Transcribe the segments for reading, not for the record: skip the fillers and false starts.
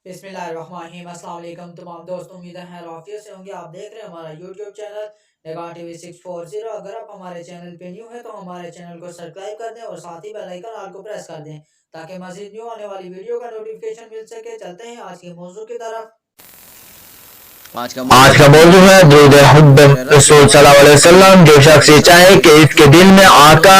बिस्मिल्लाहिर्रहमानिर्रहीम। अस्सलाम वालेकुम तमाम दोस्तों, उम्मीद है आफियत से होंगे। आप देख रहे हैं हमारा यूट्यूब चैनल निगाह टीवी 640। अगर आप हमारे चैनल पे न्यू है तो हमारे चैनल को सब्सक्राइब कर दें और साथ ही बेल आइकन ऑल को प्रेस कर दें ताकि मज़ीद न्यू आने वाली वीडियो का नोटिफिकेशन मिल सके। चलते हैं आज के मौजू की तरफ। आज का मौजू है दुरूद हुब्ब रसूल सल्लल्लाहु अलैहि वसल्लम। जो शख्स ये चाहे कि इसके दिल में आका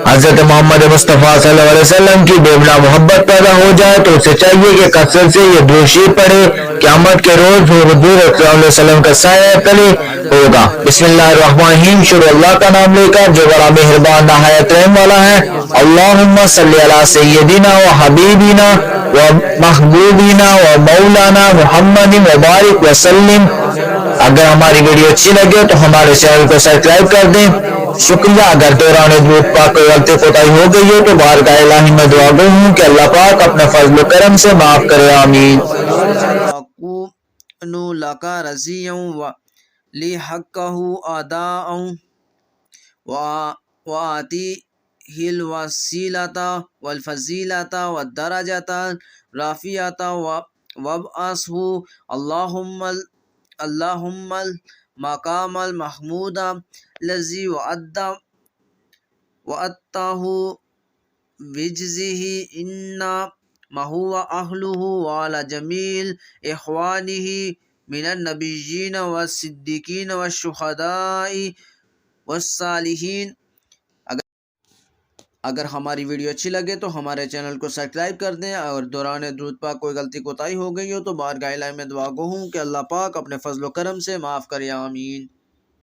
हजरत मोहम्मद मुस्तफ़ा सल्लल्लाहु अलैहि वसल्लम की बेवला मोहब्बत पैदा हो जाए तो उसे चाहिए कि कसरत से ये दुरूद शरीफ पढ़े। क़यामत के रोज हुजूर सल्लल्लाहु अलैहि वसल्लम का साया तले होगा। बिस्मिल्लाहिर्रहमानिर्रहीम। शुरू अल्लाह का नाम लेकर जो बड़ा मेहरबान नहायत रहम वाला है। अल्लाहुम्मा सल्ली अला सय्यदिना व हबीबिना व महबूबिना व मौलाना मुहम्मद व बारिक वसल्लिम। अगर हमारी वीडियो अच्छी लगे तो हमारे चैनल को सब्सक्राइब कर दें। शुक्रिया। अगर दौरान दुरूद पाक कोई गलती कोताही हो गई हो तो बारगाह इलाही में दुआ गो हूँ कि अल्लाह पाक अपने फजल करम से माफ करे। आमीन। लका रज़ियन व लिहक़्क़हु अदाअन व आतिहिल वसीलता वल फज़ीलता व दरजतल राफ़ियता वब्असहु अल्लाहुम्मल मक़ामल महमूदा लज़ी वअदताहु बिजज़िही इन्ना हुवा अहलुहु व अला जमील इख़वानिही मिनन नबिय्यीन व सिद्दीकीन व शुहदाई व सालिहीन। अगर हमारी वीडियो अच्छी लगे तो हमारे चैनल को सब्सक्राइब कर दें और दौरान दुरूद पाक कोई गलती कोताही हो गई हो तो बारगाह इलाही में दुआ गो हूँ कि अल्लाह पाक अपने फजल करम से माफ़ करे। आमीन।